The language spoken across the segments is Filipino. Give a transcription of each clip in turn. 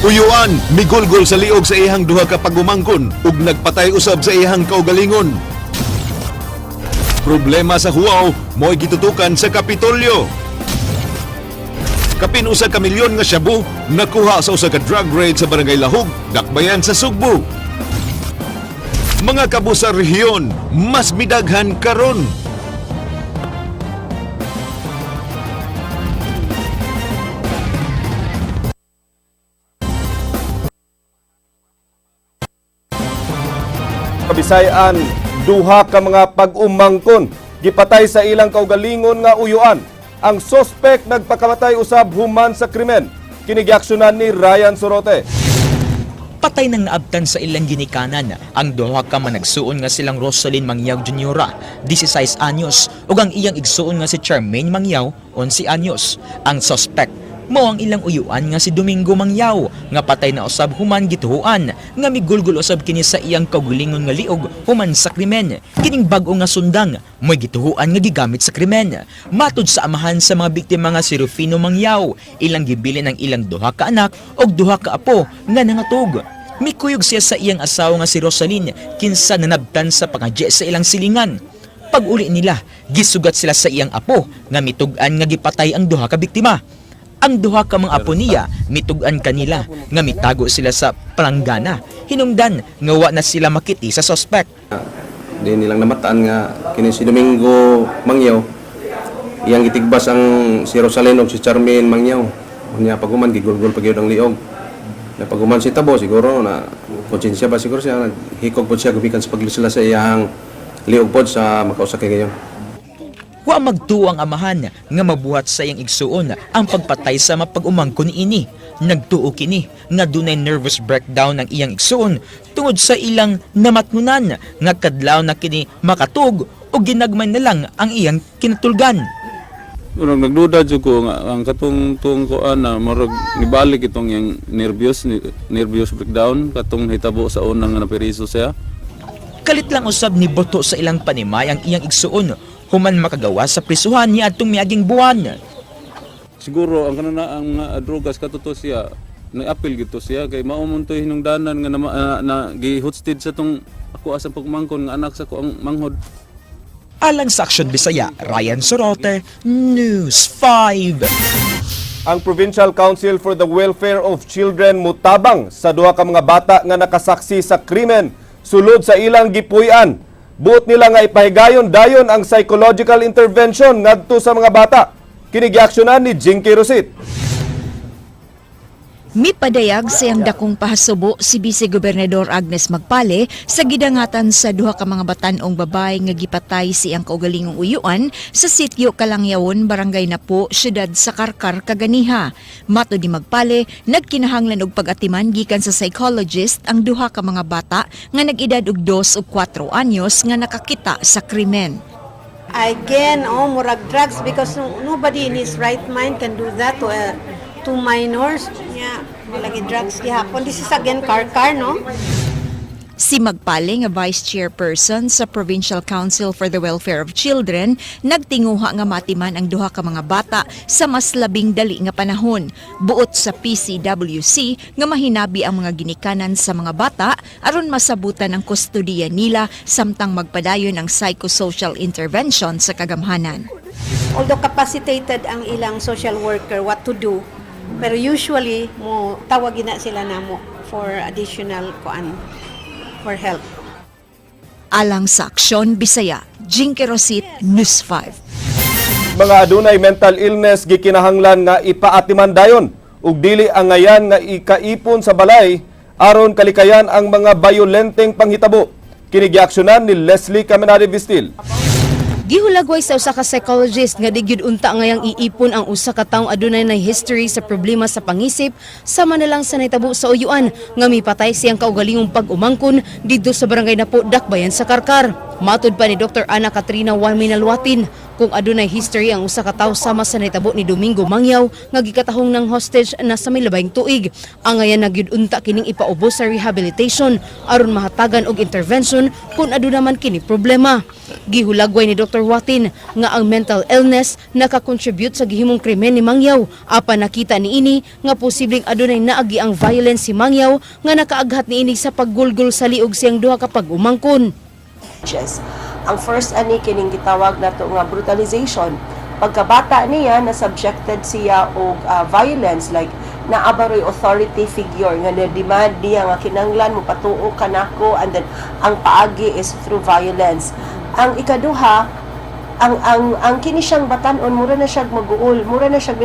Uyuan, migulgol sa liog sa iyang duha ka pagumangkon ug nagpatay usab sa iyang kaugalingon. Problema sa Huaw mo'y gitutukan sa Kapitolyo. Kapin usa ka milyon nga shabu nakuha sa usa ka drug raid sa Barangay Lahog, Dakbayan sa Sugbo. Mga kabo sa rehiyon, mas midaghan karon. Kabisayan, duha ka mga pag-umangkon gipatay sa ilang kaugalingon nga uyuan. Ang sospek nagpakamatay usab human sa krimen. Kinigiaksyonan ni Ryan Sorote. Patay nang naabtan sa ilang ginikanan ang duha ka managsuon nga silang Rosalyn Mangyaw Jr., 16 anyos, ug ang iyang igsuon nga si Charmaine Mangyaw, 11 anyos. Ang suspect mao ang ilang uyuan nga si Domingo Mangyaw nga patay na usab human gituhuan nga migulgol usab kini sa iyang kaugalingon nga liog human sa krimen. Kining bag-o nga sundang mo'y gituhuan nga gigamit sa krimen. Matud sa amahan sa mga biktima nga si Rufino Mangyaw, ilang gibilin ang ilang duha ka anak og duha ka apo nga nangatog. Mikuyog siya sa iyang asawa nga si Rosalyn kinsa nanabtan sa pangadye sa ilang silingan. Pag-uli nila, gisugat sila sa iyang apo nga mitug-an nga gipatay ang duha ka biktima. Ang duha ka mga apo niya, mitug-an kanila nga mitago sila sa palanggana. Hinungdan nga wa na sila makiti sa suspect. Di nilang namataan nga kini si Domingo Mangyaw. Iyang gitigbas ang si Rosalyn ug si Charmaine Mangyaw. Unya paguman gigulgol pagyud ang liog. Na paguman si Tabo siguro na konsensya ba siguro siya hikog pod siya gubikan sa paglisla sa iyang liog pod sa makausa kay gayon. Wa magtuo ang amahan nga mabuhat sa iyang igsuon ang pagpatay sa mapag-umangkon ini. Nagtuo kini nga dunay nervous breakdown ang iyang igsuon tungod sa ilang namatnunan nga kadlaw na kini makatug o ginagmay na lang ang iyang kinatulgan. Urang nagduda jud ko nga ang katong ko ana marag nibalik itong yang nervous breakdown katong hitabo sa unang nga naperiso siya. Kalit lang usab ni boto sa ilang panimay ang iyang igsuon human makagawa sa prisuhan niya atong miaging buwan. Siguro ang kanana ang mga drogas katuto siya nag-appeal gito siya kay mao man toy hinungdanan nga na gihusted sa tong ako asa pagmangkon nga anak sa ko ang manghod. Alang sa Aksyon Bisaya, Ryan Sorote, News 5. Ang Provincial Council for the Welfare of Children mutabang sa duha ka mga bata nga nakasaksi sa krimen sulod sa ilang gipuy-an. Buot nila nga ipahigayon dayon ang psychological intervention ngadto sa mga bata. Kinigiaksyonan ni Jinky Rosit. Mipadayag siyang dakong pahasubo si Vice-Gobernador Agnes Magpale sa gidangatan sa duha ka mga batan-ong babae nga gipatay siyang kaugalingong uyuan sa sitio Kalangyawon, Barangay Napo, Siyudad sa Karkar, Kaganiha. Mato di Magpale, nagkinahanglan og pag-atiman gikan sa psychologist ang duha ka mga bata nga nag-edad og 2 ug 4 anyos nga nakakita sa krimen. Again, murag drugs because nobody in his right mind can do that to minors. Yeah, lagi drugs gihapon. This is again Karkar, no? Si Magpale nga Vice Chairperson sa Provincial Council for the Welfare of Children nagtinguha nga matiman ang duha ka mga bata sa mas labing dali nga panahon. Buot sa PCWC nga mahinabi ang mga ginikanan sa mga bata aron masabutan ang kustudiya nila samtang magpadayon ang psychosocial intervention sa kagamhanan. Although capacitated ang ilang social worker what to do, pero usually mo tawagin na sila namo for additional for help. Alang sa Aksyon Bisaya, Jinky Rosit, News 5. Mga adunay mental illness gikinahanglan nga ipaatiman dayon ug dili ang ngayan nga ikaipon sa balay aron kalikayan ang mga bayolenteng panghitabo. Kinigiaksyonan ni Leslie Caminade Vistil. Gihulagway sa usa ka psychologist nga di gyud unta ngayang iipon ang usa ka taong adunay na history sa problema sa pangisip sama na lang sa nahitabo sa uyuan nga mipatay siyang kaugalingong pag-umangkon didto sa Barangay Napo, Dakbayan sa Karkar. Matud pa ni Dr. Ana Katrina Juan Minalwatin, Kung adunay history ang usa ka tawo sama sa nahitabo ni Domingo Mangyaw nga gikatahong ng hostage na sa may labayng tuig, angayan nagyud-unta kining ipaubos sa rehabilitation aron mahatagan og intervention kung aduna man kini problema. Gihulagway ni Dr. Watin nga ang mental illness nakakontribute sa gihimong krimen ni Mangyaw, apan nakita niini nga posibleng adunay naagi ang violence si Mangyaw nga nakaaghat niini sa paggulgol sa liog siyang duha ka pag-umangkon. Ang first ani kining gitawag nato nga brutalization. Pagkabata niya na subjected siya og violence, like naabaroy authority figure nga na-demand niya nga kinanglan mo patuo kanako, and then ang paagi is through violence. Ang ikaduha, ang kini siyang batanon, mura na siya maguol, mura na siya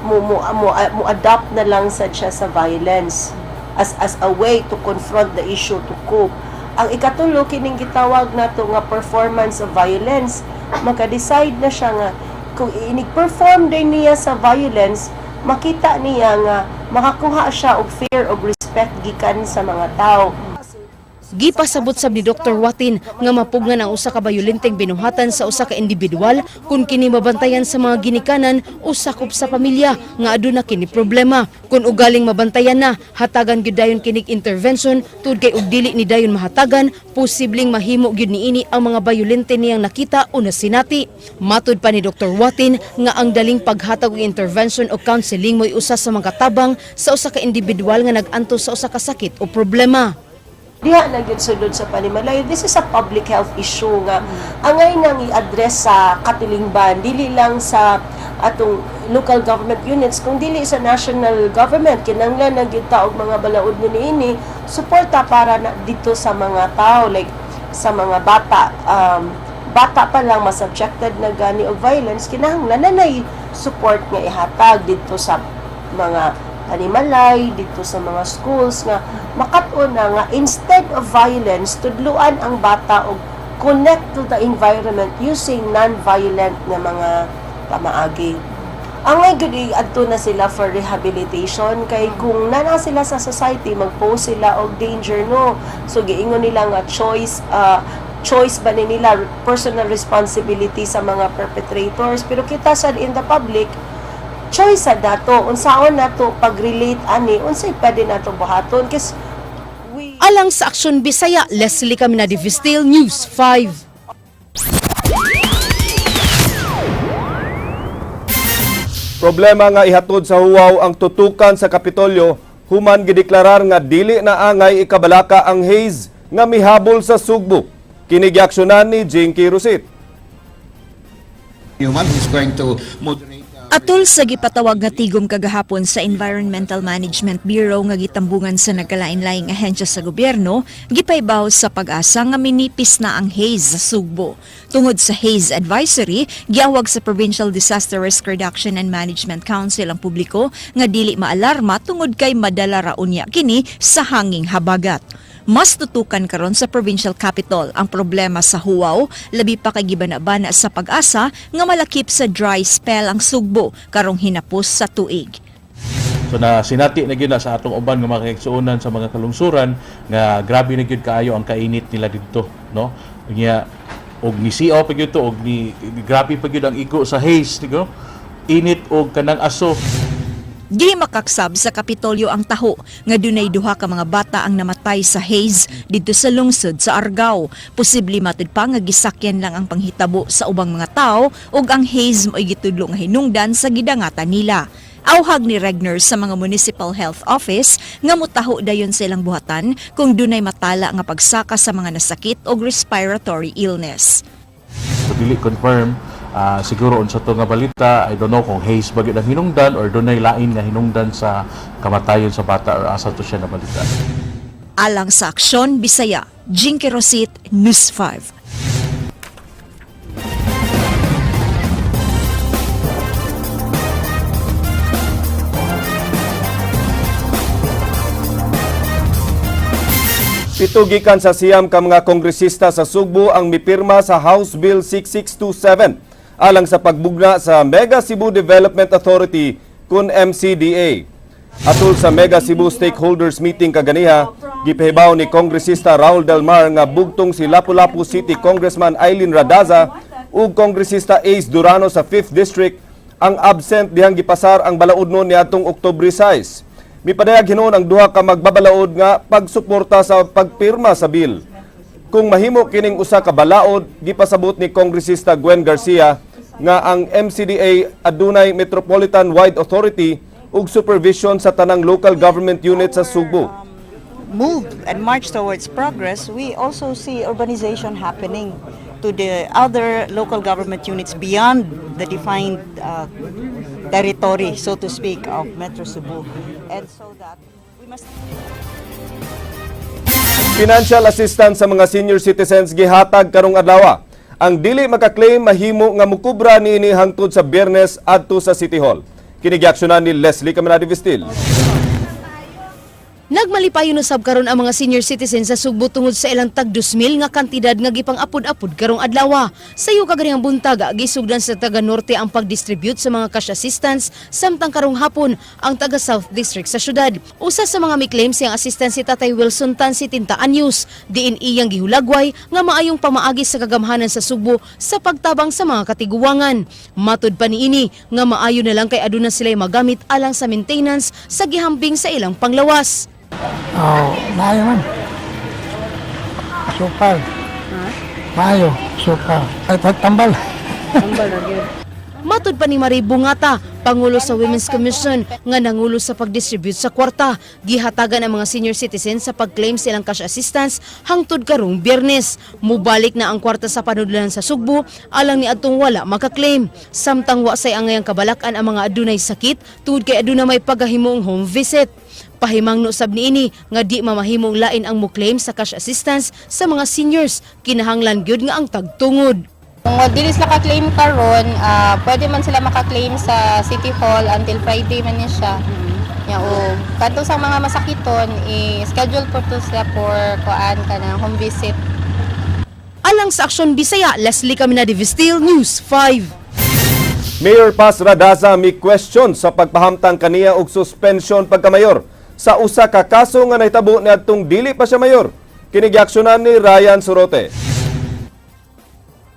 mo adapt na lang siya sa violence as a way to confront the issue, to cope. Ang ikatulo kining gitawag nato nga performance of violence, maka-decide na siya nga kung inig-perform din niya sa violence, makita niya nga makakuha siya og fear og respect gikan sa mga tao. Gipasabot sab ni Dr. Watin nga mapugnan ang usa ka bayolenteng binuhatan sa usa ka individual kung kini mabantayan sa mga ginikanan o sakop sa pamilya nga aduna kini problema. Kung ugaling mabantayan na, hatagan gyud dayon kinig intervention tud kay ug dili ni dayon mahatagan, posibleng mahimo gyud niini ang mga bayolente niyang nakita o nasinati. Matud pa ni Dr. Watin nga ang daling paghatag og intervention o counseling mo'y usa sa mga tabang sa usa ka individual nga nag-antos sa usa ka sakit o problema. Diha na gyud sudod sa panimalay. This is a public health issue nga angay nang i-address sa katilingban, dili lang sa atong local government units, kung dili sa national government. Kinanglan na gyud ta og mga balaod niini suporta para na dito sa mga tao, like sa mga bata. Bata pa lang masubjected na gani og violence, kinahanglan na nay support nga ihatag dito sa mga panimalay, dito sa mga schools nga makat-on na nga instead of violence, tudluan ang bata og connect to the environment using non-violent na mga pamaagi. Ang ngay gud adto na sila for rehabilitation, kay kung nana sila sa society, mag-pose sila og danger, no. So giingon nila nga choice ba ni nila, personal responsibility sa mga perpetrators, pero kita sad in the public choice sa dato, unsaon nato pag-relate ani, unsay pwede nato buhaton, kasi Alang sa Aksyon Bisaya, Leslie Caminadi-Vistil, News 5. Problema nga ihatod sa huwaw ang tutukan sa Kapitolyo, human gideklarar nga dili na angay ikabalaka ang haze nga mihabol sa Sugbo. Kini giaksyonan ni Jinky Rusit. Human who's going to moderate. Atol sa gipatawag nga tigom kagahapon sa Environmental Management Bureau nga gitambungan sa nagkalain-laing ahensya sa gobyerno, gipaybaw sa pag-asa nga minipis na ang haze sa Sugbo. Tungod sa haze advisory, giawag sa Provincial Disaster Risk Reduction and Management Council ang publiko nga dili maalarma tungod kay madala raunya kini sa hanging habagat. Mas tutukan karon sa provincial capital ang problema sa huwaw, labi pa kay gibana-bana sa pag-asa nga malakip sa dry spell ang Sugbo karong hinapos sa tuig. So na sinati na gyud na sa atong uban nga makigsuonan sa mga kalungsuran nga grabe na gyud kaayo ang kainit nila didto, no? Unya og ni CO pa gyud to og ni grabe pa gyud ang igo sa haze, no? Init og kanang aso. Di makaksab sa Kapitolyo ang taho nga dunay duha ka mga bata ang namatay sa haze didto sa lungsod sa Argao. Posible matud pa nga gisakyan lang ang panghitabo sa ubang mga tao ug ang haze mo'y gitudlo nga hinungdan sa gidangatan nila. Awhag ni Regner sa mga Municipal Health Office nga mutaho dayon silang buhatan kung dunay matala nga pagsaka sa mga nasakit og respiratory illness. So dili confirm. Siguro unsa to nga balita, I don't know kung haze ba gyud ang hinungdan or dunay lain nga hinungdan sa kamatayon sa bata or asa to siya na balita. Alang sa Aksyon Bisaya, Jinky Rosit, News 5. Pito gikan sa siyam ka mga kongresista sa Sugbo ang mipirma sa House Bill 6627 alang sa pagbugna sa Mega Cebu Development Authority kun MCDA. Atol sa Mega Cebu Stakeholders Meeting kaganiha, gipahibaw ni Kongresista Raul Del Mar nga bugtong si Lapu-Lapu City Congressman Eileen Radaza ug Kongresista Ace Durano sa 5th District ang absent dihang gipasar ang balaod niadtong Oktubre 6. Mipadayag hinuon ang duha ka magbabalaod nga pagsuporta sa pagpirma sa bill. Kung mahimo kining usa ka balaod, gipasabot ni Kongresista Gwen Garcia nga ang MCDA adunay Metropolitan Wide Authority ug supervision sa tanang local government unit sa Subo. Move and march towards progress, we also see urbanization happening to the other local government units beyond the defined territory, so to speak, of Metro Cebu. And so that we must... Financial assistance sa mga senior citizens gihatag karong adlaw. Ang dili makaklaim mahimo nga mukubra niini hangtod sa Biyernes adto sa City Hall. Kini giaksyonan ni Leslie Caminadi Vistil. Nagmalipayon usab karon ang mga senior citizens sa Sugbo tungod sa ilang tag 2,000 nga kantidad nga gipang apod-apod karong adlaw. Sayo kaganihang buntag gisugdan sa taga Norte ang pag-distribute sa mga cash assistance samtang karong hapon ang taga South District sa syudad. Usa sa mga mi-claim siyang assistant si Tatay Wilson Tan 70 anyos, diin iyang gihulagway nga maayong pamaagi sa kagamhanan sa Sugbo sa pagtabang sa mga katiguangan. Matud pa niini nga maayo na lang kay aduna sila magamit alang sa maintenance sa gihambing sa ilang panglawas. Maayo man. Super. Maayo, super. Ay, tambal. Tambal ra gyud. Matud pa ni Marie Bungata, Pangulo sa Women's Commission, nga nangulo sa pag-distribute sa kwarta. Gihatagan ang mga senior citizens sa pag-claim silang cash assistance hangtod karong Biyernes. Mubalik na ang kwarta sa panudlan sa Sugbo, alang ni adtong wala makaklaim. Samtang wa say angayang kabalakan ang mga adunay sakit, tungod kay aduna may pagahimong home visit. Pahimangno sab niini nga di mamahimong lain ang mo-claim sa cash assistance sa mga seniors, kinahanglan gyud nga ang tagtungod. Kung dili sila ka-claim karon, pwede man sila maka-claim sa City Hall until Friday man ni siya. Ya o kadto sa mga masakiton, i-schedule po to sila for kanang home visit. Alang sa Aksyon Bisaya, Leslie Caminadi Vistil, News 5. Mayor Paz Radaza may question sa pagpahamtang kaniya og suspension pagkamayor sa usa ka kaso nga nahitabo niadtong dili pa siya mayor. Kini giaksyonan ni Ryan Sorote.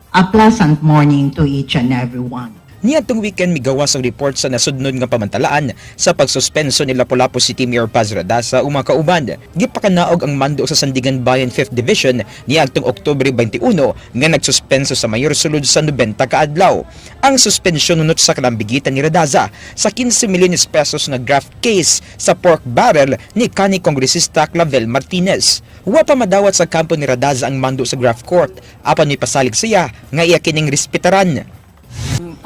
A pleasant morning to each and everyone. Niadtong weekend migawas ang report sa nasudnod nga pamantalaan sa pagsuspenso ni Lapu-Lapu City Mayor Paz Radaza o mga kauban. Gipakanaog ang mando sa Sandigan Bayan 5th Division niadtong Oktubre 21 nga nagsuspenso sa mayor sulod sa 90 ka adlaw. Ang suspensyon nunot sa kalambigitan ni Radaza sa 15 milyones pesos nga graft case sa pork barrel ni kanhi Kongresista Clavel Martinez. Wa pa madawat sa kampo ni Radaza ang mando sa graft court apan may pasalig siya nga iya kining respetaran.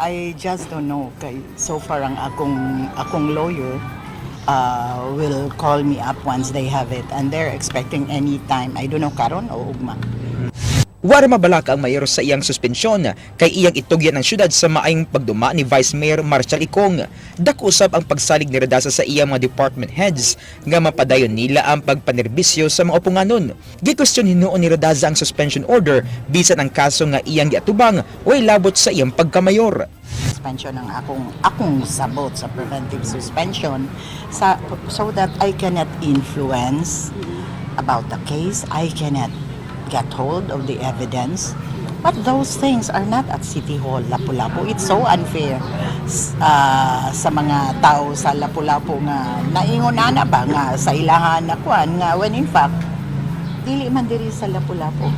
I just don't know. So far, ang akong lawyer will call me up once they have it, and they're expecting any time. I don't know karon o ugma. Wara mabalaka ang mayor sa iyang suspensyon kay iyang itugyan ang syudad sa maayong pagduma ni Vice Mayor Marshall Icong. Dako usab ang pagsalig ni Radaza sa iyang mga department heads nga mapadayon nila ang pagpanerbisyo sa mga upunganon. Gikwestiyon hinuon ni Radaza ang suspension order bisan ang kaso nga iyang giatubang way labot sa iyang pagkamayor. Suspension ang akong sabot sa preventive suspension so that I cannot influence about the case. I cannot get hold of the evidence. But those things are not at City Hall, Lapu-Lapu. It's so unfair sa mga tao sa Lapu-Lapu nga naingon na ba nga sa ilahan na kuan nga when in fact dili man diri sa Lapu-Lapu.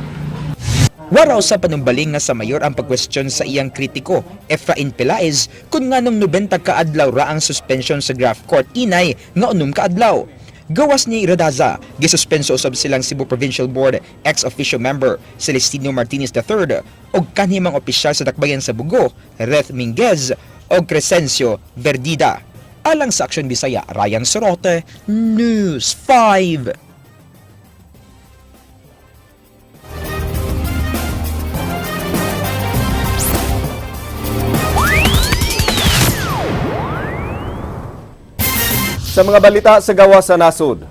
Waraw sa panumbaling nga sa mayor ang pagkwestiyon sa iyang kritiko, Efrain Pelaez, kung nganong 90 ka adlaw ra ang suspension sa graft court inay nga 6 ka adlaw. Gawas ni Radaza, gisuspenso usab silang Cebu Provincial Board ex-officio member Celestino Martinez III o kanhimang opisyal sa dakbayan sa Bugo, Reth Minguez o Crescencio Verdida. Alang sa Aksyon Bisaya, Ryan Sorote, News 5. Sa mga balita sa gawas sa nasod.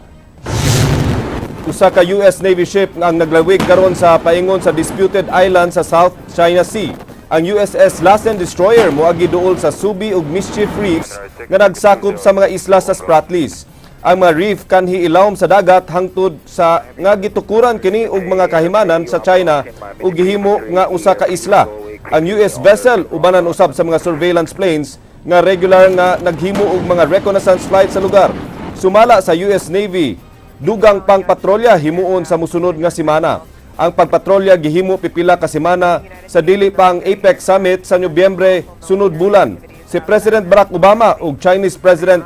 Usa ka US Navy ship ang naglawig karon sa paingon sa disputed island sa South China Sea. Ang USS Lassen Destroyer moagi duol sa Subi ug Mischief Reefs nga nagsakop sa mga isla sa Spratlys. Ang mga reef kanhi ilawom sa dagat hangtod sa nga gitukuran kini og mga kahimanan sa China ug gihimo nga usa ka isla. ang US vessel ubanan usab sa mga surveillance planes nga regular nga naghimo og mga reconnaissance flight sa lugar. Sumala sa US Navy, dugang pang patrolya himuon sa musunod nga semana. Ang pagpatrolya gihimo pipila ka semana sa dili pa ang APEC Summit sa Nobyembre sunod bulan. Si President Barack Obama ug Chinese President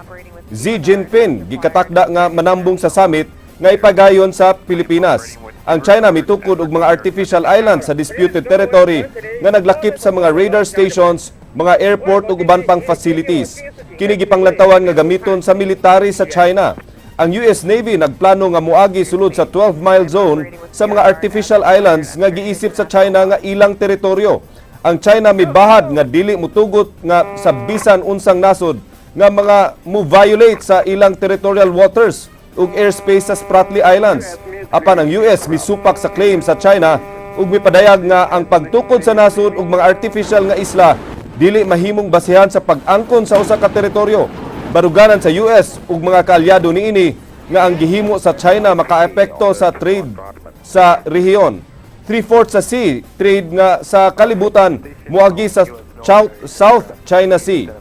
Xi Jinping gikatakda nga manambong sa summit nga ipagayon sa Pilipinas. Ang China mitukod og mga artificial islands sa disputed territory nga naglakip sa mga radar stations, mga airport ug uban pang facilities. Kini gipanglantawan nga gamiton sa military sa China. Ang US Navy nagplano nga moagi sulod sa 12-mile zone sa mga artificial islands nga giisip sa China nga ilang teritoryo. Ang China mibahad nga dili mutugot nga sa bisan unsang nasod nga mga mo-violate sa ilang territorial waters ug airspace sa Spratly Islands. Apan ang US misupak sa claim sa China ug mipadayag nga ang pagtukod sa nasod ug mga artificial nga isla dili mahimong basehan sa pag-angkon sa usa ka teritoryo. Baruganan sa US ug mga kaalyado niini nga ang gihimo sa China makaapekto sa trade sa rehiyon. 3/4 sa sea trade nga sa kalibutan moagi sa South China Sea.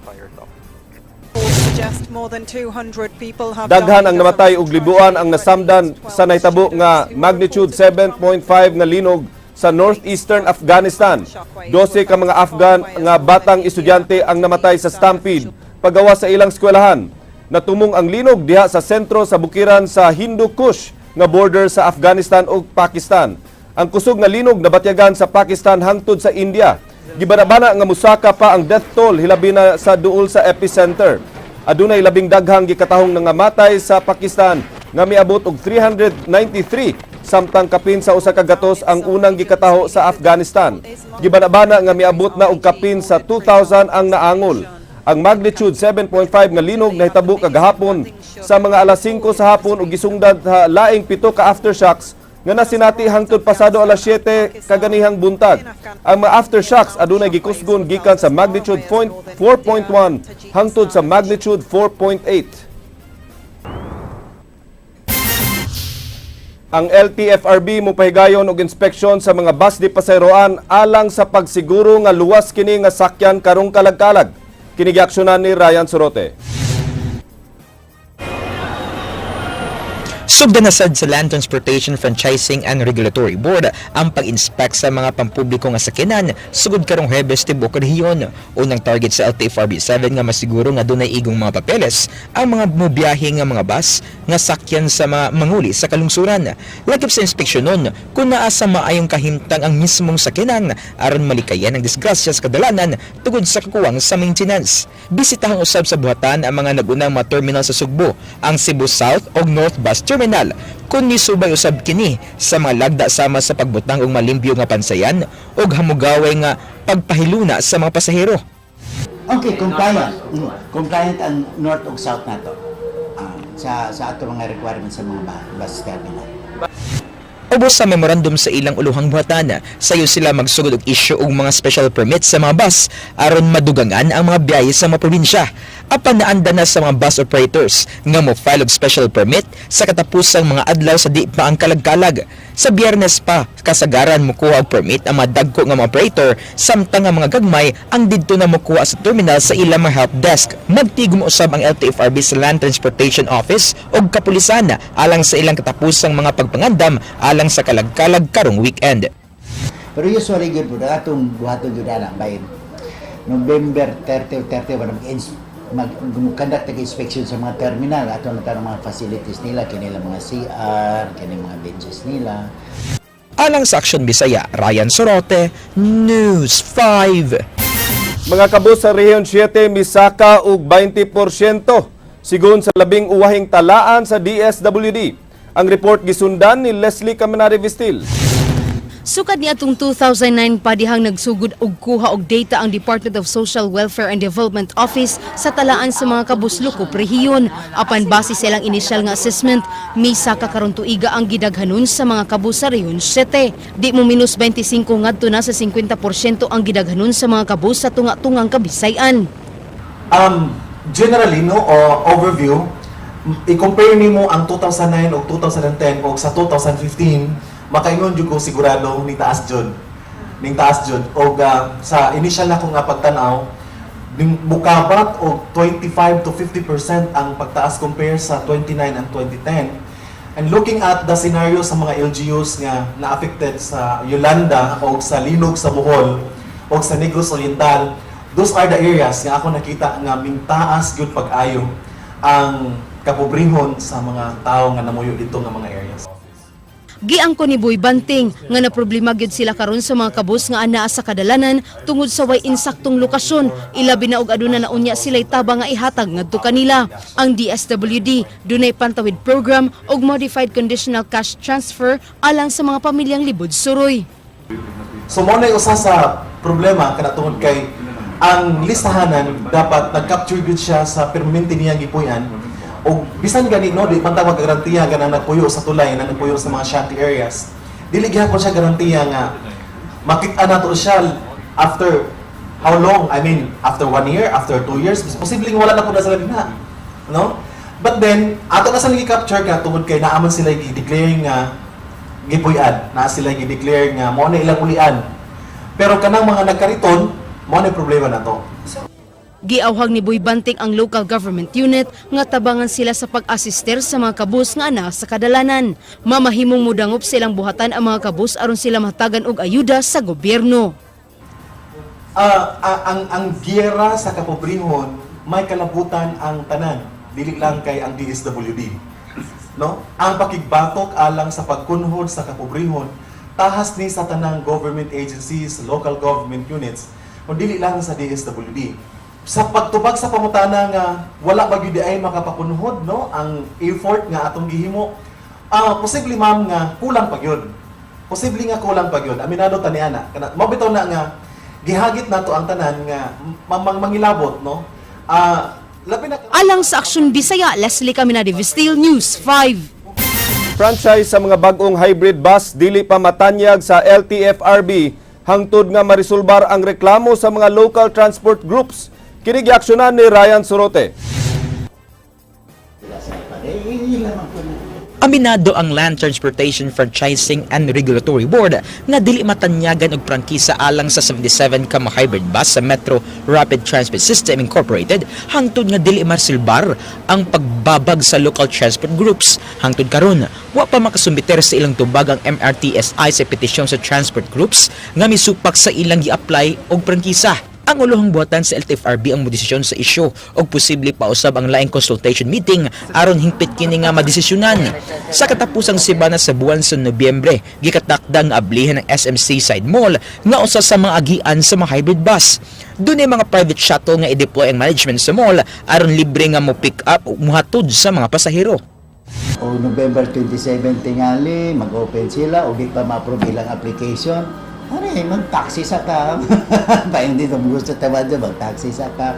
Daghan ang namatay ug libuan ang nasamdan sa nahitabo nga magnitude 7.5 nga linog sa northeastern Afghanistan. 12 ka mga Afghan nga batang estudyante ang namatay sa stampede pagawa sa ilang eskwelahan. Natumong ang linog diha sa sentro sa bukiran sa Hindu Kush nga border sa Afghanistan ug Pakistan. Ang kusog nga linog nabatyagan sa Pakistan hangtod sa India. Gibanabana nga musaka pa ang death toll hilabi na sa duol sa epicenter. Adunay labing daghang gikatahong nangamatay sa Pakistan nga miabot og 393 samtang kapin sa usa ka gatos ang unang gikataho sa Afghanistan. Gibanabana nga miabot na og kapin sa 2,000 ang naangol. Ang magnitude 7.5 nga linog nahitabo kagahapon sa mga alas 5 sa hapon ug gisungdad sa laing 7 ka aftershocks nga nasinati hangtod pasado alas 7 kaganihang buntag. Ang mga aftershocks adunay gikusgon gikan sa magnitude 4.1 hangtod sa magnitude 4.8. Ang LTFRB mopahigayon og inspeksyon sa mga bus de paseroan alang sa pagsiguro nga luwas kini nga sakyan karong kalag-kalag. Kini giaksyonan ni Ryan Sorote. Sugdan na sad sa Land Transportation Franchising and Regulatory Board ang pag-inspect sa mga pampubliko nga sakyanan sugod karong Huwebes tibuok rehiyon. Unang target sa LTFRB 7 nga masiguro nga dunay igong mga papeles ang mga mobiyahe nga mga bus nga sakyan sa mga manguli sa kalungsuran. Lakip sa inspeksyonon kung naa sa maayong kahimtang ang mismong sakyanan aron malikayan ang disgrasya sa kadalanan tungod sa kakuwang sa maintenance. Bisitahang usab sa buhatan ang mga nagunang mga terminal sa Sugbo, ang Cebu South o North Bus Terminal kung nisubay usab kini sa mga lagda sama sa pagbutang og malimpyo nga pansayan ug hamugaway nga pagpahiluna sa mga pasahero. Okay, compliant. Compliant ang North ug South nato. Sa ato mga requirements sa mga bus terminal. Ubos sa memorandum sa ilang uluhang buhatan, sayo sila magsugod og issue og mga special permits sa mga bus aron madugangan ang mga biyahe sa mga probinsya. Apan naanda na sa mga bus operators nga mo file og special permit sa katapusang mga adlaw sa di pa ang kalag-kalag. Sa Biyernes pa, kasagaran mokuha og permit ang mga dagko nga mga operator samtang ang mga gagmay ang didto na mokuha sa terminal sa ilang mga help desk. Magtigom usab ang LTFRB sa Land Transportation Office og kapulisan alang sa ilang katapusang mga pagpangandam alang sa kalag-kalag karong weekend. Pero usually good po, atong buhaton yun na by November 30 o 31 mag-conduct inspection sa mga terminal ato na mga facilities nila, kanilang mga CR, kanilang mga benches nila. Alang sa Aksyon Bisaya, Ryan Sorote, News 5. Mga kabus sa Rehiyon 7 misaka og 20% sigon sa labing uwahing talaan sa DSWD. Ang report gisundan ni Leslie Caminari Vistil. Sukad ni atong 2009 padihang nagsugod og kuha og data ang Department of Social Welfare and Development Office sa talaan sa mga kabuslukop rehiyon. Apan base sa ilang initial nga assessment, misa ka karon tuiga ang gidaghanon sa mga kabus sa Rehiyon 7. Di mo minus 25 ngadto na sa 50% ang gidaghanon sa mga kabus sa tunga-tungang Kabisayan. Generally no overview, i-compare nimo ang 2009 o 2010 o sa 2015, makaingon jud ko sigurado ni taas jud. ning taas jud og sa initial na ko nga pagtan-aw ning mukabat og 25 to 50% ang pagtaas compare sa 29 and 2010. And looking at the scenario sa mga LGUs nga na-affected sa Yolanda o sa Linog sa Bohol o sa Negros Oriental, those are the areas nga ako nakita nga mintaas gyud pag-ayo ang kapobrehon sa mga tao nga namuyo dito nga mga areas. Giangko ni Boy Banting nga na problema gyud sila karon sa mga kabus nga anaa sa kadalanan tungod sa way insaktong lokasyon, ilabi na og aduna na unya sila'y tabang nga ihatag ngadto kanila. Ang DSWD dunay pantawid program og modified conditional cash transfer alang sa mga pamilyang libod suroy. So mo na usa sa problema kana tungod kay ang listahanan dapat nag-capture gyud siya sa permanente niyang gipuy-an. O bisan gani no di man ta magarantiya ganang nagpuyo sa tulay na nagpuyo sa mga shanty areas, dili gyapon siya garantiya nga makita nato siya after how long, I mean after 1 year, after 2 years, posibleng wala na pud sa labi na, no? But then ato na sa gi-capture ka tungod kay naaman sila gi-declare nga gipuy-an, na sila gi-declare nga mo na ilang ulian, pero kanang mga nagkariton mo na problema na to. Giawhag ni Boy Banting ang local government unit nga tabangan sila sa pag-asister sa mga kabus nga anaa sa kadalanan. Mamahimong mudangop silang buhatan ang mga kabus aron sila mahatagan og ayuda sa gobyerno. Ang giyera sa kapobrehon may kalabutan ang tanan, dili lang kay ang DSWD. No? Ang pakigbatok alang sa pagkunhod sa kapobrehon tahas ni sa tanang government agencies, local government units, o dili lang sa DSWD. Sa pagtubag sa pangutana nga wala ba gyud ay makapakunhod no ang effort nga atong gihimo, posible ma'am nga kulang pa gyud. Posible nga kulang pa gyud. Aminado ta niana kana mabitaw na nga gihagit nato ang tanan nga mangilabot no. Labi na Alang sa Aksyon Bisaya, Leslie Caminadi, Vistil News 5. Franchise sa mga bagong hybrid bus dili pa matanyag sa LTFRB hangtod nga marisolbar ang reklamo sa mga local transport groups. Kini giaksyonan ni Ryan Sorote. Aminado ang Land Transportation Franchising and Regulatory Board nga dili matanyagan og prangkisa alang sa 77 ka mga hybrid bus sa Metro Rapid Transit System Incorporated hangtod nga dili marsilbar ang pagbabag sa local transport groups. Hangtod karon, wa pa makasumbiter sa ilang tubag ang MRTSI sa petisyon sa transport groups nga misupak sa ilang gi-apply og prangkisa. Ang ulohang buhatan sa LTFRB ang modesisyon sa isyu o posible pausab ang laing consultation meeting aron hingpit kini nga madesisyonan. Sa katapusang sibana sa buwan sa Nobyembre, gikatakda nga ablihan ng SMC Side Mall nga usa sa mga agian sa mga hybrid bus. Doon ay mga private shuttle nga i-deploy ang management sa mall aron libre nga mo pick up o muhatod sa mga pasahero. O November 27 tingali, mag-open sila o di pa ma-approve ilang application. Ano mag-taxi sa ka. Pa hindi na gusto tawad dyan, mag-taxi sa ka.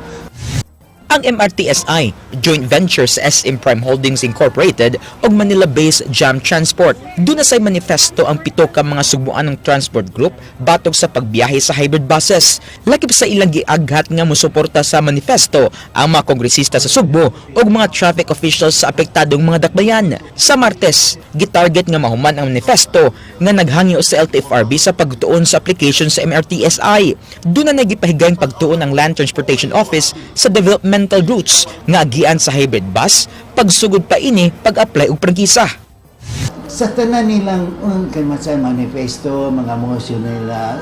Ang MRTSI, joint venture sa SM Prime Holdings Incorporated o Manila-based Jam Transport. Doon na say manifesto ang 7 ka mga sugbuan ng transport group batog sa pagbiyahe sa hybrid buses. Lakip sa ilang giaghat nga mosuporta sa manifesto ang mga kongresista sa Sugbo o mga traffic officials sa apektadong mga dakbayan. Sa Martes, gitarget nga mahuman ang manifesto nga naghangyo sa LTFRB sa pagtuon sa application sa MRTSI. Doon na nagipahigayang pagtuon ang Land Transportation Office sa developmental routes nga agian sa hybrid bus, pagsugod pa ini pag-apply og prangkisa. Sa tanan nilang kanmasay manifesto, mga motion nila,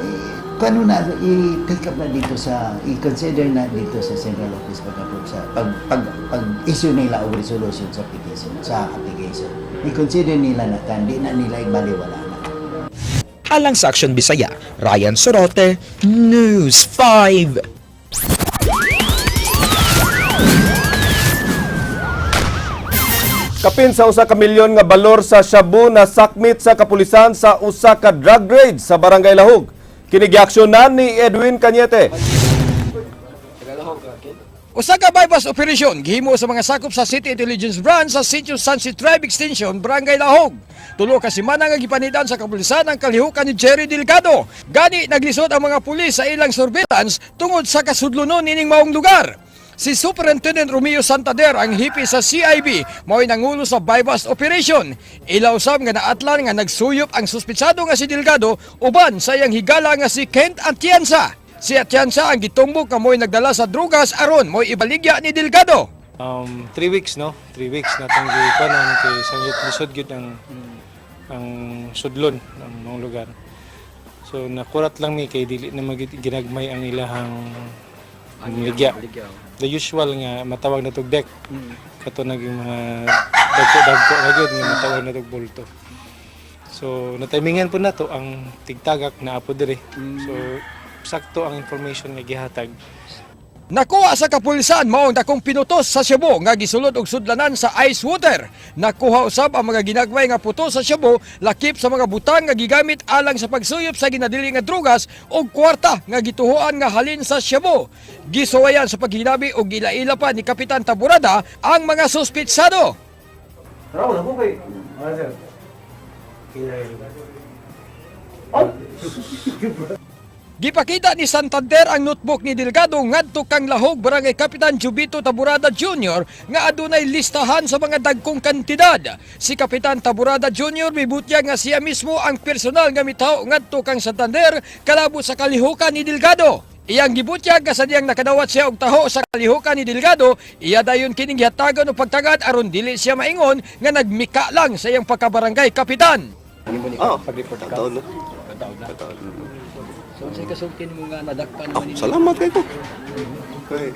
paano na i-take up na dito sa, i-consider na dito sa Central Office pag-approve sa, pag-issue nila o resolution sa application. I-consider nila na hindi na nila ibaliwala na. Alang sa Aksyon Bisaya, Ryan Sorote, News 5. Kapin sa 1 ka milyon nga balor sa shabu na sakmit sa kapulisan sa usa ka drug raid sa Barangay Lahog. Kini giaksyonan ni Edwin Cañete. Usa ka bypass operation gihimo sa mga sakop sa City Intelligence Branch sa Sitio Sunset Tribe Extension, Barangay Lahog. 3 ka semana nga gipanidan sa kapulisan ang kalihukan ni Jerry Delgado. Gani naglisod ang mga pulis sa ilang surveillance tungod sa kasudlunon nining maong lugar. Si Superintendent Romeo Santander ang hipi sa CIB mao'y nangulo sa bypass operation. Ilausab nga naatlan nga nagsuyop ang suspitsado nga si Delgado uban sa iyang higala nga si Kent Atienza. Si Atienza ang gitumbok nga mo'y nagdala sa drugas aron mo'y ibaligya ni Delgado. 3 weeks no, 3 weeks natang gikuanan kay sangit lisod gyud ang sudlon ng mga lugar. So nakurat lang mi kay dili na ginagmay ang ilahang ligya. The usual nga matawag na tog deck. Kato naging mga dagko na gyud nga matawag na tog bulto. So natimingan po nato ang tigtagak na apo dire. So sakto ang information nga gihatag. Nakuha sa kapulisan maong dakong pinutos sa Cebu nga gisulod og sudlanan sa ice water. Nakuha usab ang mga ginagmay nga putos sa Cebu lakip sa mga butang nga gigamit alang sa pagsuyop sa ginadili nga drugas ug kwarta nga gituhuan nga halin sa Cebu. Gisuwayan sa paghinabi og ila-ila pa ni Kapitan Taburada ang mga suspitsado. Gipakita ni Santander ang notebook ni Delgado ngadto kang lahog barangay Kapitan Jubito Taburada Jr. nga adunay listahan sa mga dagkong kantidad. Si Kapitan Taburada Jr. mibutya nga siya mismo ang personal nga mitaw ngadto kang Santander kalabo sa kalihukan ni Delgado. Iyang gibutyag kasadyang nakadawat siya og taho sa kalihukan ni Delgado, iya dayon kining gihatagan og pagtagad aron dili siya maingon nga nagmika lang sa iyang pagkabarangay kapitan. Pag-report ka. Taon. So sa kasultin mo nga nadakpan Salamat kay ko. Okay.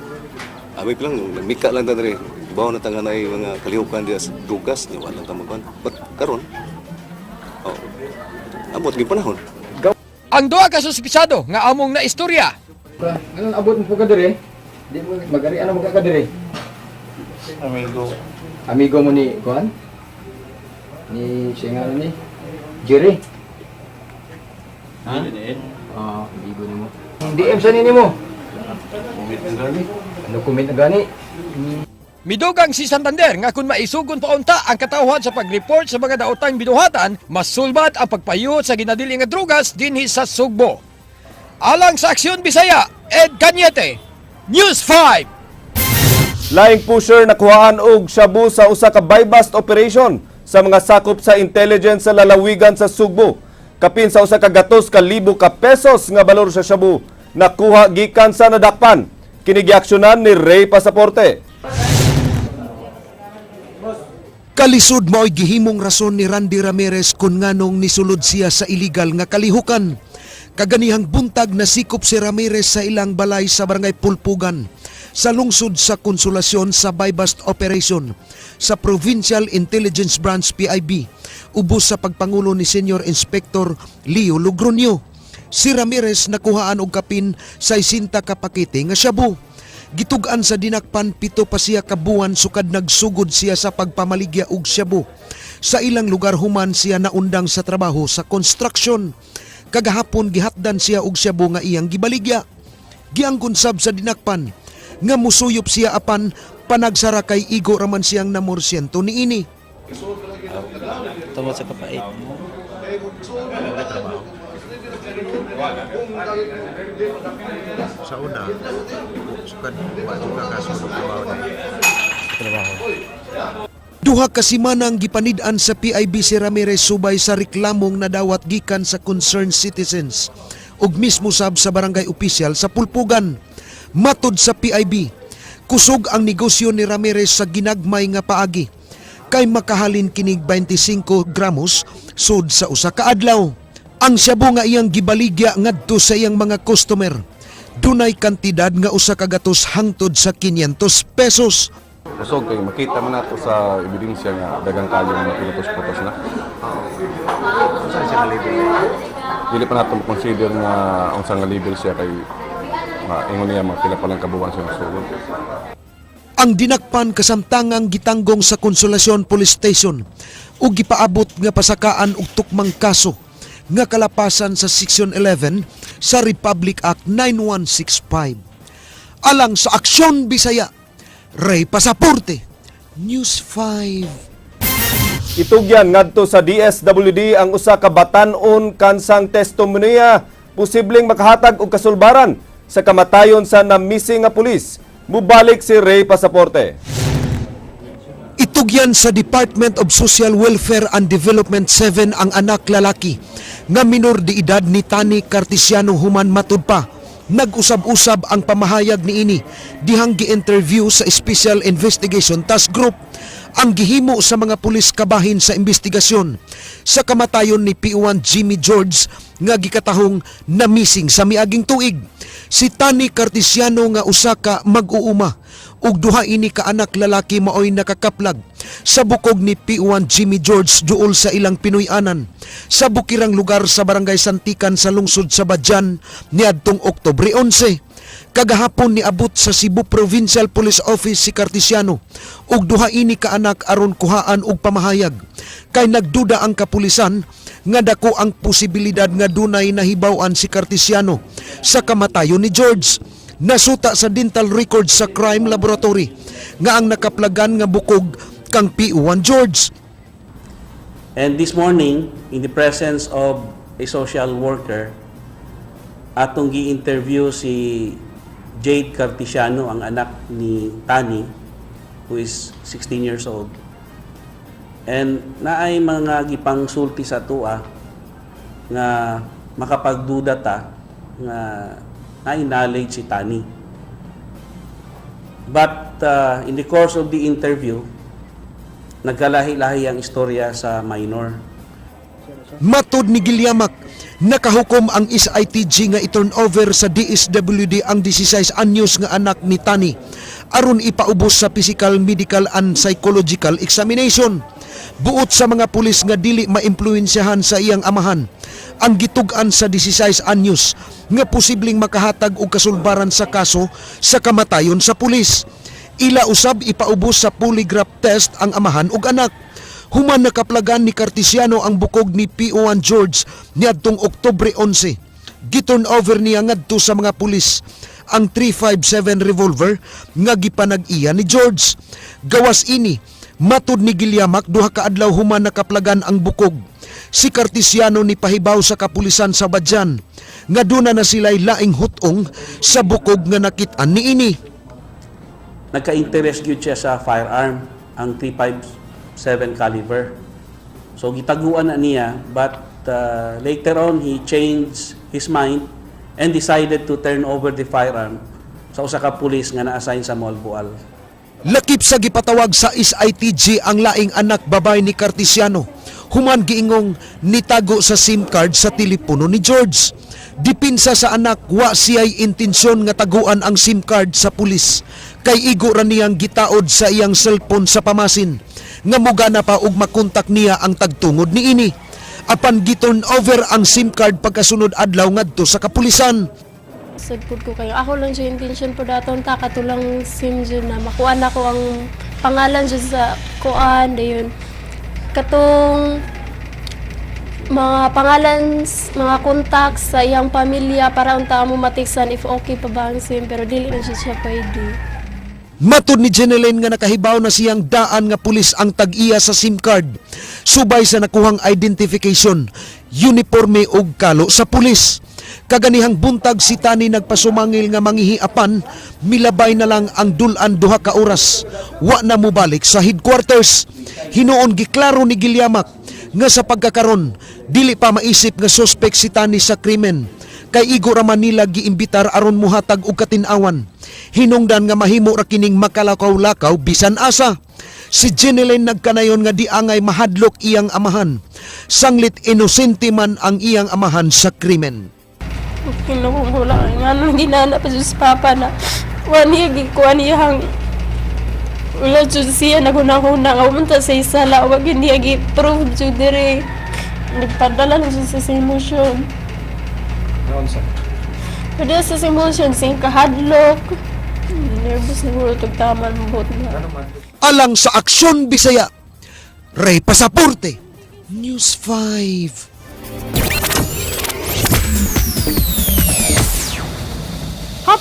Abi lang nagmika lang ta diri. Bawo na tanganay mga kalihukan diya sa dugas ni wala ta magban. But karon abot gi panahon. Ang duha ka suspitsado nga among na istorya. Ngayon abot mo po ka diri? Di mo magari ana mo ka diri? Amigo mo ni Kuan? Ni siya nga ni Jerry. Ha? Amigo ni mo. DM sa nini mo? Ano comment na gani? Midugang si Santander nga kung maisugon pa unta ang katawhan sa pag-report sa mga daotang binuhatan, mas sulbat ang pagpayuhot sa ginadili nga drugas dinhi sa Sugbo. Alang sa Aksyon Bisaya, Ed Cañete, News 5. Laing pusher nakuhaan og shabu sa usa ka buy-bust operation sa mga sakop sa intelligence sa lalawigan sa Sugbo. Kapin sa usa ka gatos ka libo ka pesos nga balor sa shabu nakuha gikan sa nadakpan. Kini giaksyonan ni Ray Pasaporte. Kalisod mao'y gihimong rason ni Randy Ramirez kung nganong nisulod siya sa illegal nga kalihukan. Kaganihang buntag na sikop si Ramirez sa ilang balay sa barangay Pulpugan sa lungsod sa Konsolasyon sa buy-bust operation sa Provincial Intelligence Branch PIB ubos sa pagpangulo ni Senior Inspector Leo Logronio. Si Ramirez nakuhaan og kapin sa 60 ka pakete nga shabu. Gitugan sa dinakpan 7 pa siya kabuan sukad nagsugod siya sa pagpamaligya og shabu. Sa ilang lugar human siya naundang sa trabaho sa construction. Kagahapon gihatdan siya og shabu nga iyang gibaligya. Giangkon sab sa dinakpan nga musuyop siya apan panagsara kay igo raman siyang namorsyento niini. Tungod sa kapait. Sa una, sukan kaso trabaho. Duha ka semana ang gipanid-an sa PIB si Ramirez subay sa reklamong nadawat gikan sa concerned citizens ug mismo sab sa barangay opisyal sa Pulpugan. Matod sa PIB, kusog ang negosyo ni Ramirez sa ginagmay nga paagi kay makahalin kinig 25 gramos sud sa usa ka adlaw. Ang shabu nga iyang gibaligya ngadto sa iyang mga customer dunay kantidad nga usa ka gatos hangtod sa 500 pesos. Kusog kay makita man nato sa ebidensya nga dagang kayo nga pinutos-putos na. Dili pa nato consider nga unsa nga level siya kay ingon niya pila pa lang kabuwan siya nasugod. Ang dinakpan kasamtangang gitanggong sa Konsolasyon Police Station ug gipaabot nga pasakaan og tukmang kaso nga kalapasan sa Section 11 sa Republic Act 9165. Alang sa Aksyon Bisaya, Ray Pasaporte, News 5. Itugyan ngadto sa DSWD ang usa ka batan-on kansang testimonya posibleng makahatag og kasulbaran sa kamatayon sa na-missing nga pulis. Mubalik si Ray Pasaporte. Itugyan sa Department of Social Welfare and Development 7 ang anak lalaki nga minor de edad ni Tani Cartesiano human matud pa. Nag-usab-usab ang pamahayag niini dihang gi-interview sa Special Investigation Task Group ang gihimo sa mga pulis kabahin sa investigasyon sa kamatayon ni P1 Jimmy George nga gikatahong na missing sa miaging tuig. Si Tani Cartesiano nga usa ka mag-uuma ug duha ini ka anak lalaki maoy nakakaplag sa bukog ni P1 Jimmy George duol sa ilang Pinoy-anan sa bukirang lugar sa Barangay Santikan sa lungsod sa Badyan niadtong Oktubre 11. Kagahapon niabot sa Cebu Provincial Police Office si Cartesiano ug duha ini ka anak aron kuhaan og pamahayag kay nagduda ang kapulisan nga dako ang posibilidad nga dunay nahibaw-an si Cartesiano sa kamatayon ni George. Nasuta sa dental records sa crime laboratory nga ang nakaplagan nga bukog kang P1 George. And this morning, in the presence of a social worker, atong gi-interview si Jade Cartesiano, ang anak ni Tani, who is 16 years old. And naay mga gipangsulti sa tua nga makapagduda ta nga naay knowledge si Tani. But in the course of the interview, nagkalahi-lahi ang istorya sa minor. Matod ni Gilyamak, nakahukom ang SITG nga i-turn over sa DSWD ang 16 anyos nga anak ni Tani aron ipaubos sa physical, medical and psychological examination. Buot sa mga pulis nga dili maimpluwensyahan sa iyang amahan ang gitug-an sa 16 anyos nga posibleng makahatag og kasulbaran sa kaso sa kamatayon sa pulis. Ila usab ipaubos sa polygraph test ang amahan ug anak. Human nakaplagan ni Cartesiano ang bukog ni P1 George niadtong Oktubre 11. Giturn over niya ngadto sa mga pulis ang 357 revolver nga gipanag-iya ni George. Gawas ini, matud ni Gilyamak, duha ka adlaw human nakaplagan ang bukog. Si Cartesiano ni pahibaw sa kapulisan sa Badyan nga duna na sila'y laing hutong sa bukog nga nakit-an niini. Nagka-interest gyud siya sa firearm, ang 357 caliber. So gitaguan na niya, but later on he changed his mind and decided to turn over the firearm sa usa ka pulis nga na-assign sa Malbual. Lakip sa gipatawag sa SITG ang laing anak babay ni Cartesiano. Human giingong nitago sa SIM card sa telepono ni George. Dipinsa sa anak, wa siya'y intensyon nga taguan ang SIM card sa pulis. Kay igo ra niyang gitaod sa iyang cellphone sa pamasin. Nga mugana pa og makontak niya ang tagtungod ni ini. Apan giturn over ang SIM card pagkasunod adlaw ngadto sa kapulisan. Sagpod ko kayo. Ako lang siya intention po daton ta katulang SIM dyan na makuha na ko ang pangalan dyan sa kuan. Dayon. Katong mga pangalan, mga contacts sa iyang pamilya para unta mo matiksan if okay pa ba ang SIM, pero dili na siya pwede. Matod ni Jeneline nga nakahibaw na siyang daan nga pulis ang tag-iya sa SIM card. Subay sa nakuhang identification, uniforme ug kalo sa pulis. Kaganihang buntag si Tani nagpasumangil nga manghihiapan, milabay na lang ang dulan duha ka oras. Wa na mobalik sa headquarters. Hinuon giklaro ni Gilyamak nga sa pagkakaron dili pa maisip nga suspect si Tani sa krimen. Kay igo ra man nila giimbitar aron muhatag og katin-awan. Hinungdan nga mahimo ra kining makalakaw-lakaw bisan asa. Si Jeneline nagkanayon nga di angay mahadlok iyang amahan. Sanglit inosente man ang iyang amahan sa krimen. Kinukula nga nang ginana pa sa papa na wani gikuan iyang wala jud siya naguna-una nga umunta sa isala wag hindi gi-prove jud dire nagpadala lang siya sa simulation. Noon sa? Pwede sa simulation sing kahadlok. Nervous na guro itong taman mo na. Alang sa Aksyon Bisaya, Ray Pasaporte, News 5.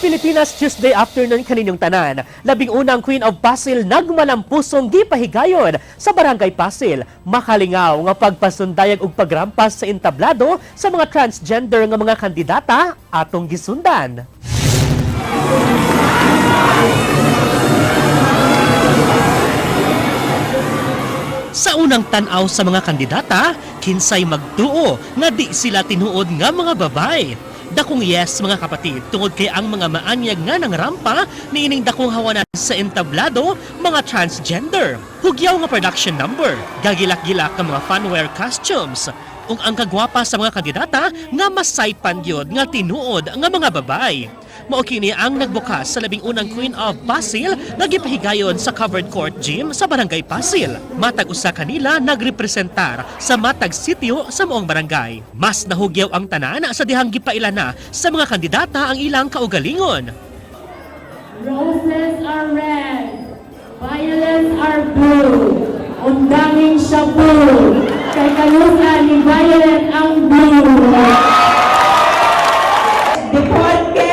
Pilipinas Tuesday afternoon kaninyong tanan. Labing unang Queen of Pasil nagmalampusong gipahigayon sa Barangay Pasil. Makalingaw nga pagpasundayag og pagrampas sa entablado sa mga transgender nga mga kandidata atong gisundan. Sa unang tanaw sa mga kandidata, kinsay magtuo nga di sila tinuod nga mga babay. Dakong yes mga kapatid, tungod kay ang mga maanyag nga ng rampa niining dakong hawanan sa entablado, mga transgender. Hugyaw nga production number, gagilak-gilak ka mga funwear costumes. Ug ang kagwapa sa mga kandidata nga masaypan gyud nga tinuod nga mga babay. Mao kini ang nagbukas sa labing unang Queen of Pasil nga gipahigayon sa covered court gym sa Barangay Pasil. Matag usa kanila nagrepresentar sa matag sitio sa moong barangay. Mas nahugyaw ang tanan sa dihang gipailana sa mga kandidata ang ilang kaugalingon. Roses are red, violets are blue, undanging shabu, kay kanusa ni Violet ang blue. Deporte,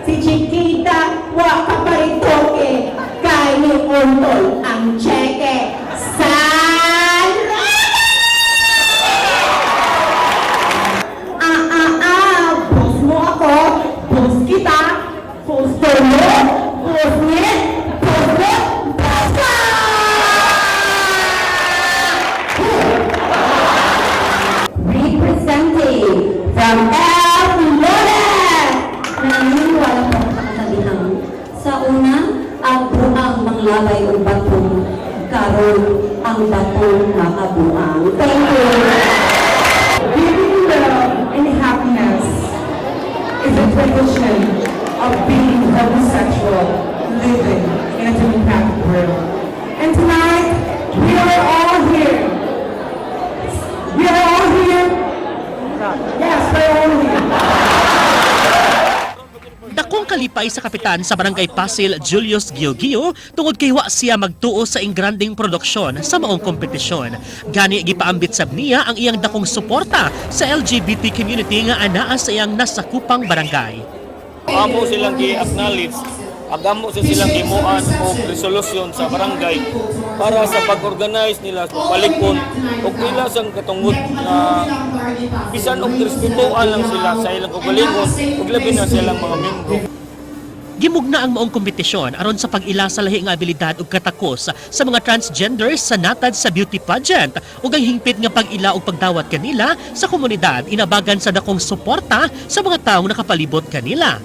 si Chiquita, wa kaparitoke, kay ni Untol ang cheque. Boss mo ako, boss kita, boss mo, boss niya, boss mo, boss ka! Representing from El Loren! Naniniwala po ang kakasabihang sa una, ang buang manglabay o batong karon ang batong makabuang. Thank you! Giving love and happiness is a tradition of being homosexual, living in a democratic world. And tonight, we are all here. We are all here. Yes, we're all here. Dakong kalipay sa kapitan sa Barangay Pasil, Julius Giogio, tungod kay wa siya magtuo sa ingranding produksyon sa maong kompetisyon. Gani gipaambit sab niya ang iyang dakong suporta sa LGBT community nga anaa sa iyang nasakupang barangay. Amo silang gi-acknowledge, agamo sa silang himuan o resolusyon sa barangay para sa pag-organize nila sa palikon o pila sang katungod na bisan og respetuan lang sila sa ilang kaugalingon ug labi na silang mga membro. Gimugna ang maong kompetisyon aron sa pag-ila sa lahi nga abilidad ug katakos sa mga transgenders sa natad sa beauty pageant ug ang hingpit nga pag-ila ug pagdawat kanila sa komunidad inabagan sa dakong suporta sa mga taong nakapalibot kanila.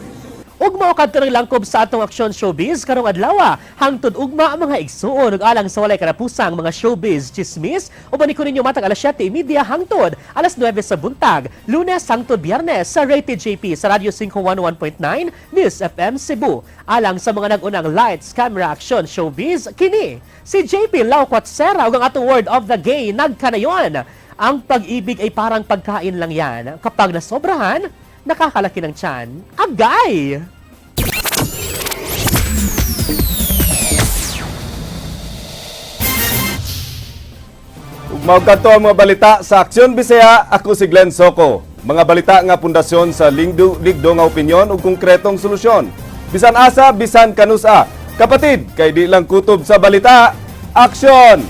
Ug mao kadto ng langkob sa atong aksyon showbiz karong adlaw hangtod ugma ang mga igsuon ug alang sa walay kanapusang mga showbiz chismis uban ni ninyo matag alas 7:30 hangtod alas 9 sa buntag Lunes hangtod Biyernes sa Rated JP sa Radio 511.9 News FM Cebu. Alang sa mga nag-unang lights camera action showbiz kini si JP Lauquatsera ug ang atong word of the day nagkanayon. Ang pag-ibig ay parang pagkain lang yan. Kapag nasobrahan, nakakalaki ng tiyan. Agay! Ugmaw kadto ang mga balita sa Aksyon Bisaya, ako si Glenn Soco. Mga balita nga pundasyon sa ligdo nga opinyon ug konkretong solusyon. Bisan asa, bisan kanusa. Kapatid, kay di lang kutob sa balita, aksyon!